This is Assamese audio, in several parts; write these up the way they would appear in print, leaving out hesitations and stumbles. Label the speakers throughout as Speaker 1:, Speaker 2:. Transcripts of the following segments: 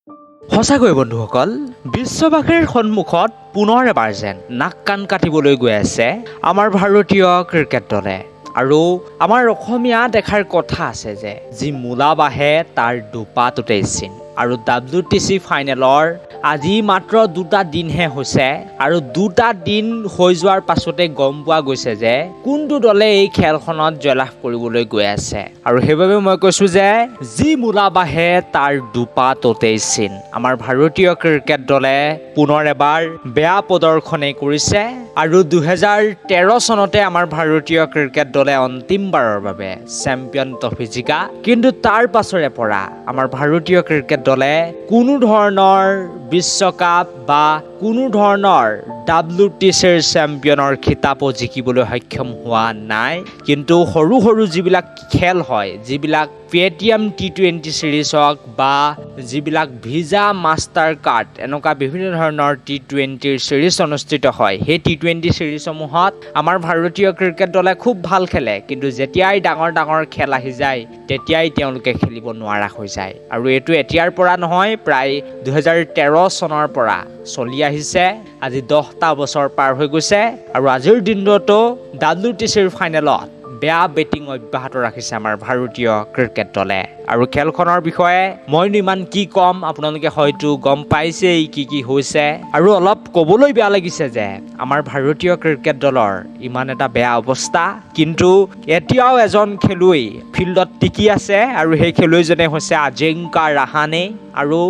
Speaker 1: সঁচাকৈ বন্ধুসকল, বিশ্ববাসীৰ সন্মুখত পুনৰ এবাৰ যেন নাক কাণ কাটিবলৈ গৈ আছে আমাৰ ভাৰতীয় ক্ৰিকেট দলে। আৰু আমাৰ অসমীয়া দেখাৰ কথা আছে যে যি মূলা বাঢ়ে তাৰ দুপা তোতেই চিন। আৰু WTC ফাইনেলৰ আজি মাত্ৰ 2টা দিনহে হৈছে আৰু 2টা দিন হৈ যোৱাৰ পাছতে গম পোৱা গৈছে যে কোনটো দলে এই খেলখনত জয়লাভ কৰিবলৈ গৈ আছে। আৰু সেইবাবে মই কৈছোঁ যে যি মূলা বাঢ়ে তাৰ দুপা তোতেই চিন। আমাৰ ভাৰতীয় ক্ৰিকেট দলে পুনৰ এবাৰ বেয়া প্ৰদৰ্শনেই কৰিছে আৰু 2013 চনতে আমাৰ ভাৰতীয় ক্ৰিকেট দলে অন্তিমবাৰৰ বাবে চেম্পিয়ন ট্ৰফি জিকা। কিন্তু তাৰ পাছৰে পৰা আমাৰ ভাৰতীয় ক্ৰিকেট দলে কোনো ধৰণৰ বিশ্বকাপ বা কোনো ধৰণৰ WTCৰ চেম্পিয়নৰ খিতাপো জিকিবলৈ সক্ষম হোৱা নাই। কিন্তু সৰু সৰু যিবিলাক খেল হয়, যিবিলাক পেটিএম T20 চিৰিজ হওক বা যিবিলাক ভিজা মাষ্টাৰ কাৰ্ড এনেকুৱা বিভিন্ন ধৰণৰ T20ৰ চিৰিজ অনুষ্ঠিত হয়, সেই T20 চিৰিজসমূহত আমাৰ ভাৰতীয় ক্ৰিকেট দলে খুব ভাল খেলে। কিন্তু যেতিয়াই ডাঙৰ ডাঙৰ খেল আহি যায় তেতিয়াই তেওঁলোকে খেলিব নোৱাৰা হৈ যায়। আৰু এইটো এতিয়াৰ পৰা নহয়, প্ৰায় 2013 চনৰ পৰা চলি আহিছে। আজি 10টা বছৰ পাৰ হৈ গৈছে আৰু আজিৰ দিনটোতো WTCৰ ফাইনেলত বেয়া বেটিং অব্যাহত ৰাখিছে আমাৰ ভাৰতীয় ক্ৰিকেট দলে। আৰু খেলখনৰ বিষয়ে মইনো ইমান কি ক'ম, আপোনালোকে হয়তো গম পাইছেই কি হৈছে। আৰু অলপ ক'বলৈ বেয়া লাগিছে যে আমাৰ ভাৰতীয় ক্ৰিকেট দলৰ ইমান এটা বেয়া অৱস্থা, কিন্তু এতিয়াও এজন খেলুৱৈ ফিল্ডত টিকি আছে আৰু সেই খেলুৱৈজনে হৈছে ajinkya rahane। আৰু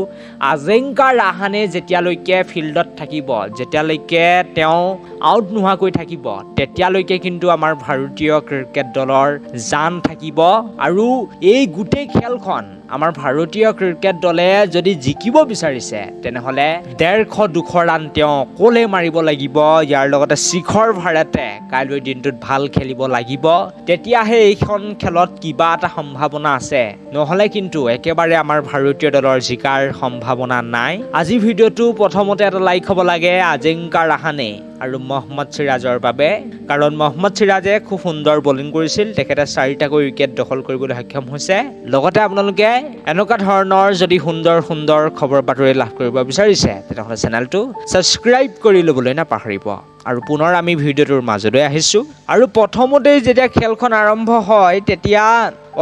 Speaker 1: ajinkya rahane যেতিয়ালৈকে ফিল্ডত থাকিব, যেতিয়ালৈকে তেওঁ আউট নোহোৱাকৈ থাকিব, তেতিয়ালৈকে কিন্তু আমাৰ ভাৰতীয় ক্ৰিকেট দলৰ জান থাকিব। আৰু এই গোটেই খেলখন আমাৰ ভাৰতীয় ক্ৰিকেট দলে যদি জিকিব বিচাৰিছে তেনেহ'লে 150-200 ৰান তেওঁ অকলে মাৰিব লাগিব। ইয়াৰ লগতে শিখৰ ভাৰতে কাইলৈ দিনটোত ভাল খেলিব লাগিব, তেতিয়াহে এইখন খেলত কিবা এটা সম্ভাৱনা আছে। নহ'লে কিন্তু একেবাৰে আমাৰ ভাৰতীয় দলৰ জিকাৰ সম্ভাৱনা নাই। আজি ভিডিঅ'টো প্ৰথমতে এটা লাইক হ'ব লাগে ajinkya rahane আৰু মহম্মদ চিৰাজৰ বাবে, কাৰণ মহম্মদ চিৰাজে খুব সুন্দৰ বলিং কৰিছিল। তেখেতে 4টাকৈ উইকেট দখল কৰিবলৈ সক্ষম হৈছে। লগতে আপোনালোকে এনেকুৱা ধৰণৰ যদি সুন্দৰ সুন্দৰ খবৰ বাতৰি লাভ কৰিব বিচাৰিছে তেতিয়াহ'লে চেনেলটো ছাবস্ক্ৰাইব কৰি ল'বলৈ নাপাহৰিব। আৰু পুনৰ আমি ভিডিঅ'টোৰ মাজলৈ আহিছোঁ। আৰু প্ৰথমতেই যেতিয়া খেলখন আৰম্ভ হয় তেতিয়া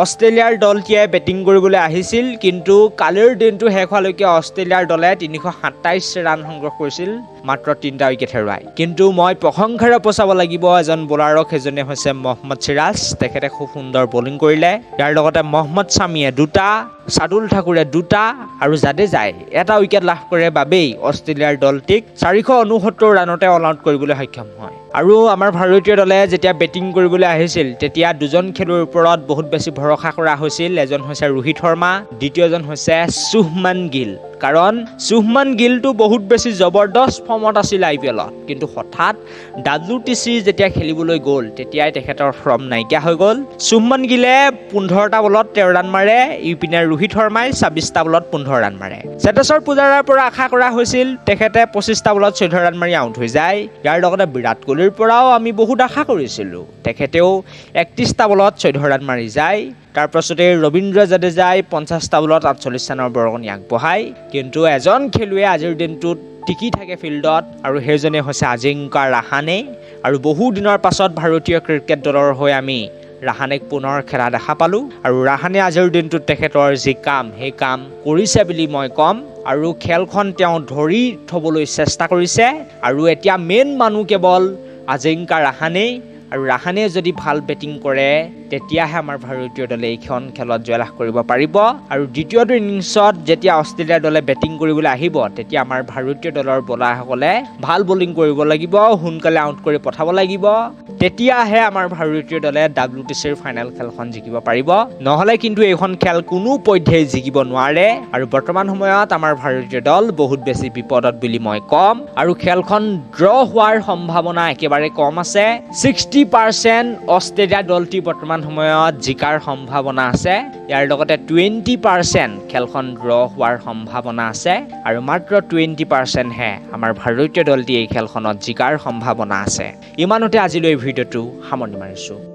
Speaker 1: অষ্ট্ৰেলিয়াৰ দলটিয়ে বেটিং কৰিবলৈ আহিছিল, কিন্তু কালিৰ দিনটো শেষ হোৱালৈকে অষ্ট্ৰেলিয়াৰ দলে 327 ৰান সংগ্ৰহ কৰিছিল, মাত্ৰ 3টা উইকেট হেৰুৱাই। কিন্তু মই প্ৰশংসাৰে উপচাব লাগিব এজন বলাৰক, সেইজনে হৈছে মহম্মদ চিৰাজ। তেখেতে খুব সুন্দৰ বলিং কৰিলে। ইয়াৰ লগতে মহম্মদ ছামিয়ে 2টা, শাৰ্দুল ঠাকুৰে 2টা আৰু জাদেজাই 1টা উইকেট লাভ কৰে বাবেই অষ্ট্ৰেলিয়াৰ দলটিক 469 ৰানতে অল আউট কৰিবলৈ সক্ষম হয়। আৰু আমাৰ ভাৰতীয় দলে যেতিয়া বেটিং কৰিবলৈ আহিছিল তেতিয়া দুজন খেলুৱৈৰ ওপৰত বহুত বেছি ভৰসা কৰা হৈছিল। এজন হৈছে ৰোহিত শৰ্মা, দ্বিতীয়জন হৈছে শুভমান গিল। কাৰণ শুভমান গিলটো বহুত বেছি জবৰদস্ত ফৰ্মত আছিল IPLত, কিন্তু হঠাৎ WTC যেতিয়া খেলিবলৈ গ'ল তেতিয়াই তেখেতৰ ফৰ্ম নাইকিয়া হৈ গ'ল। শুভমান গিলে 15টা বলত 13 ৰান মাৰে, ইপিনে ৰোহিত শৰ্মাই 26টা বলত 15 ৰান মাৰে। চেতেশ্বৰ পূজাৰাৰ পৰা আশা কৰা হৈছিল তেখেতে 25টা বলত 14 ৰান মাৰি আউট হৈ যায়। ইয়াৰ লগতে বিৰাট কোহলিৰ পৰাও আমি বহুত আশা কৰিছিলোঁ, তেখেতেও 31টা বলত 14 ৰান মাৰি যায়। তাৰ পাছতে ৰবীন্দ্ৰ জাদেজাই 50টা বলত 48 ৰানৰ বৰঙণি আগবঢ়ায়। কিন্তু এজন খেলুৱৈ আজিৰ দিনটোত টিকি থাকে ফিল্ডত, আৰু সেইজনে হৈছে ajinkya rahane। আৰু বহু দিনৰ পাছত ভাৰতীয় ক্ৰিকেট দলৰ হৈ আমি ৰাহানেক পুনৰ খেলা দেখা পালোঁ। আৰু ৰাহানে আজিৰ দিনটোত তেখেতৰ যি কাম সেই কাম কৰিছে বুলি মই ক'ম। আৰু খেলখন তেওঁ ধৰি থ'বলৈ চেষ্টা কৰিছে। আৰু এতিয়া মেইন মানুহ কেৱল ajinkya rahane। আৰু ৰাহানে যদি ভাল বেটিং কৰে তেতিয়াহে আমাৰ ভাৰতীয় দলে এইখন খেলত জয়লাভ কৰিব পাৰিব। আৰু দ্বিতীয়টো ইনিংছত যেতিয়া অষ্ট্ৰেলিয়াৰ দলে বেটিং কৰিবলৈ আহিব তেতিয়া আমাৰ ভাৰতীয় দলৰ বলাৰসকলে ভাল বলিং কৰিব লাগিব, সোনকালে আউট কৰি পঠাব লাগিব, তেতিয়াহে আমাৰ ভাৰতীয় দলে WTCৰ ফাইনেল খেলখন জিকিব পাৰিব। নহ'লে কিন্তু এইখন খেল কোনো পধ্যেই জিকিব নোৱাৰে। আৰু বৰ্তমান সময়ত আমাৰ ভাৰতীয় দল বহুত বেছি বিপদত বুলি মই ক'ম। আৰু খেলখন ড্ৰ হোৱাৰ সম্ভাৱনা একেবাৰে কম আছে। 60% অষ্ট্ৰেলিয়া দলটি বৰ্তমান সময়ত জিকাৰ সম্ভাৱনা আছে। ইয়াৰ লগতে 20% খেলখন ড্ৰ হোৱাৰ সম্ভাৱনা আছে। আৰু মাত্ৰ 20%হে আমাৰ ভাৰতীয় দলটি এই খেলখনত জিকাৰ সম্ভাৱনা আছে। ইমানতে আজিলৈ ভিডিঅ'টো সামৰণি মাৰিছোঁ।